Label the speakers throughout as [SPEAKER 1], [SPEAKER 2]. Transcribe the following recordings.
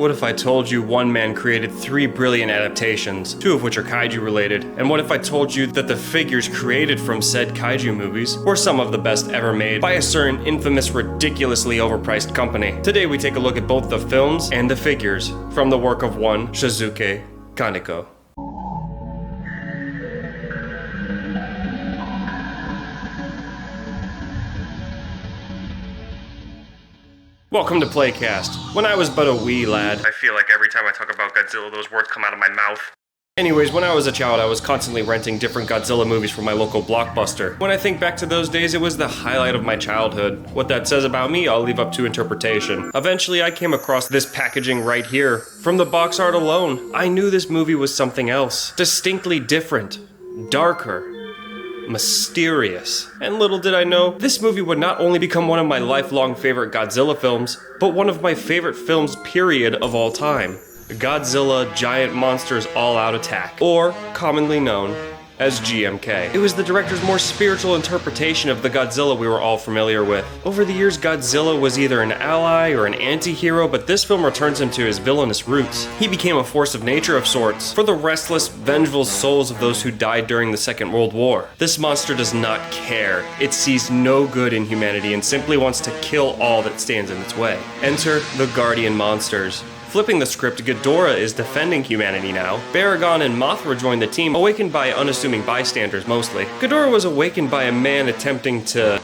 [SPEAKER 1] What if I told you one man created 3 brilliant adaptations, 2 of which are kaiju related? And what if I told you that the figures created from said kaiju movies were some of the best ever made by a certain infamous, ridiculously overpriced company? Today we take a look at both the films and the figures from the work of one Shusuke Kaneko. Welcome to Playcast. When I was but a wee lad, I feel like every time I talk about Godzilla, those words come out of my mouth. Anyways, when I was a child, I was constantly renting different Godzilla movies from my local Blockbuster. When I think back to those days, it was the highlight of my childhood. What that says about me, I'll leave up to interpretation. Eventually, I came across this packaging right here. From the box art alone, I knew this movie was something else. Distinctly different. Darker. Mysterious. And little did I know, this movie would not only become one of my lifelong favorite Godzilla films, but one of my favorite films period of all time. Godzilla Giant Monsters All-Out Attack, or commonly known as GMK. It was the director's more spiritual interpretation of the Godzilla we were all familiar with. Over the years, Godzilla was either an ally or an anti-hero, but this film returns him to his villainous roots. He became a force of nature of sorts, for the restless, vengeful souls of those who died during the Second World War. This monster does not care. It sees no good in humanity and simply wants to kill all that stands in its way. Enter the Guardian Monsters. Flipping the script, Ghidorah is defending humanity now. Baragon and Mothra join the team, awakened by unassuming bystanders mostly. Ghidorah was awakened by a man attempting to...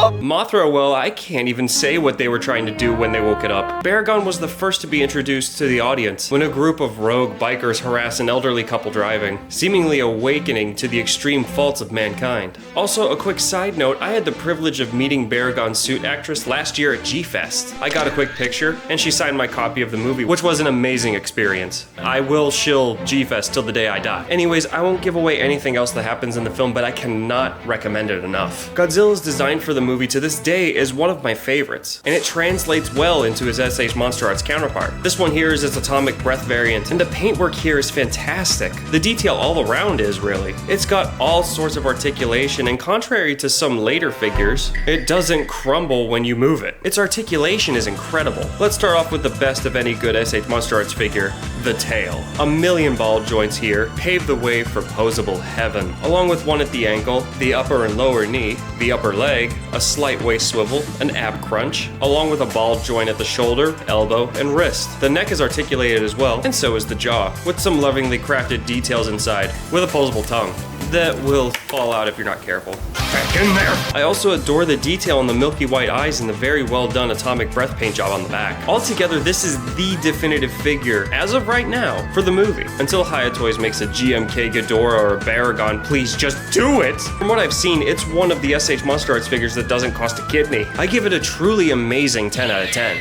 [SPEAKER 1] Mothra, well, I can't even say what they were trying to do when they woke it up. Baragon was the first to be introduced to the audience when a group of rogue bikers harass an elderly couple driving, seemingly awakening to the extreme faults of mankind. Also, a quick side note, I had the privilege of meeting Baragon's suit actress last year at G-Fest. I got a quick picture, and she signed my copy of the movie, which was an amazing experience. I will shill G-Fest till the day I die. Anyways, I won't give away anything else that happens in the film, but I cannot recommend it enough. Godzilla's design for the movie to this day is one of my favorites, and it translates well into his SH Monster Arts counterpart. This one here is its atomic breath variant, and the paintwork here is fantastic. The detail all around is, really. It's got all sorts of articulation, and contrary to some later figures, it doesn't crumble when you move it. Its articulation is incredible. Let's start off with the best of any good SH Monster Arts figure, the tail. 1,000,000 ball joints here pave the way for posable heaven, along with one at the ankle, the upper and lower knee, the upper leg, a slight waist swivel, an ab crunch, along with a ball joint at the shoulder, elbow, and wrist. The neck is articulated as well, and so is the jaw, with some lovingly crafted details inside, with a posable tongue that will fall out if you're not careful. Back in there! I also adore the detail on the milky white eyes and the very well done atomic breath paint job on the back. Altogether, this is the definitive figure, as of right now, for the movie. Until Hayatoys makes a GMK Ghidorah or a Baragon, please just do it! From what I've seen, it's one of the SH Monster Arts figures that doesn't cost a kidney. I give it a truly amazing 10 out of 10.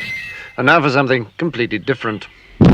[SPEAKER 2] And now for something completely different.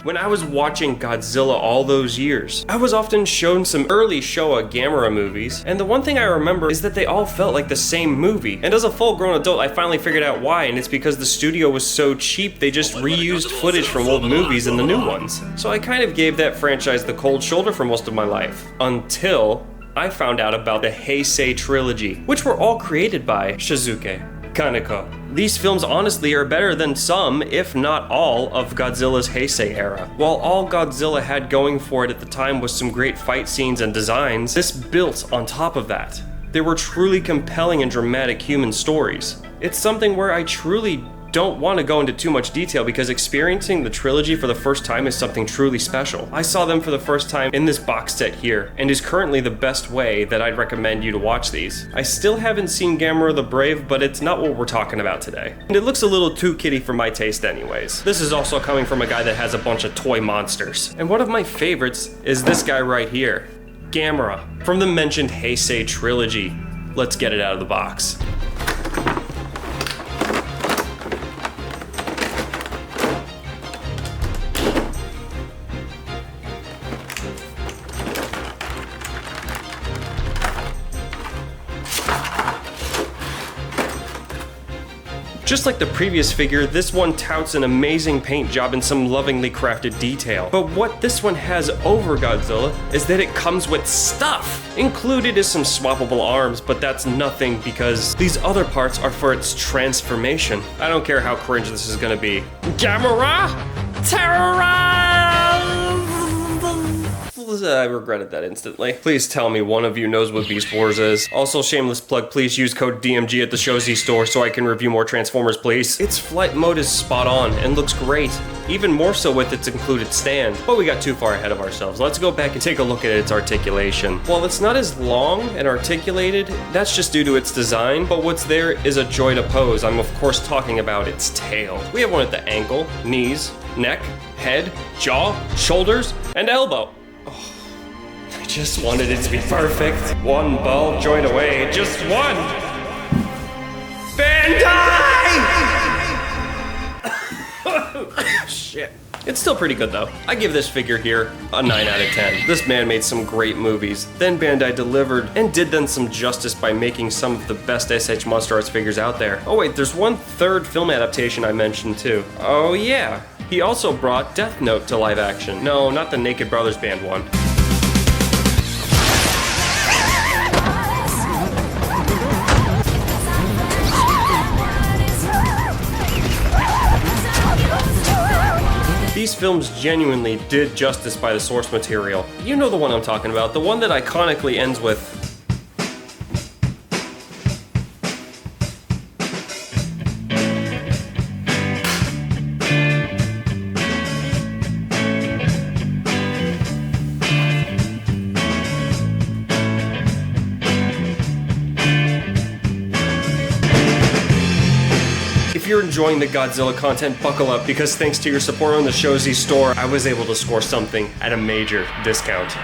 [SPEAKER 1] When I was watching Godzilla all those years, I was often shown some early Showa Gamera movies, and the one thing I remember is that they all felt like the same movie. And as a full-grown adult, I finally figured out why, and it's because the studio was so cheap they just reused footage from old movies in the new ones. So I kind of gave that franchise the cold shoulder for most of my life, until I found out about the Heisei trilogy, which were all created by Shusuke Kaneko. These films honestly are better than some, if not all, of Godzilla's Heisei era. While all Godzilla had going for it at the time was some great fight scenes and designs, this built on top of that. They were truly compelling and dramatic human stories. It's something where I truly don't want to go into too much detail because experiencing the trilogy for the first time is something truly special. I saw them for the first time in this box set here, and is currently the best way that I'd recommend you to watch these. I still haven't seen Gamera the Brave, but it's not what we're talking about today. And it looks a little too kiddie for my taste anyways. This is also coming from a guy that has a bunch of toy monsters. And one of my favorites is this guy right here, Gamera, from the mentioned Heisei trilogy. Let's get it out of the box. Just like the previous figure, this one touts an amazing paint job and some lovingly crafted detail. But what this one has over Godzilla is that it comes with stuff. Included is some swappable arms, but that's nothing because these other parts are for its transformation. I don't care how cringe this is gonna be. Gamera Terrorize! I regretted that instantly. Please tell me one of you knows what Beast Wars is. Also, shameless plug, please use code DMG at the Shozy store so I can review more Transformers, please. Its flight mode is spot on and looks great. Even more so with its included stand. But we got too far ahead of ourselves. Let's go back and take a look at its articulation. While it's not as long and articulated, that's just due to its design, but what's there is a joy to pose. I'm of course talking about its tail. We have one at the ankle, knees, neck, head, jaw, shoulders, and elbow. I just wanted it to be perfect. One ball joint away, just one. Bandai! Shit. It's still pretty good though. I give this figure here a 9 out of 10. This man made some great movies. Then Bandai delivered and did them some justice by making some of the best SH Monster Arts figures out there. Oh wait, there's one third film adaptation I mentioned too. Oh yeah. He also brought Death Note to live action. No, not the Naked Brothers Band one. These films genuinely did justice by the source material. You know the one I'm talking about, the one that iconically ends with... If you're enjoying the Godzilla content, buckle up because thanks to your support on the Shozy store, I was able to score something at a major discount.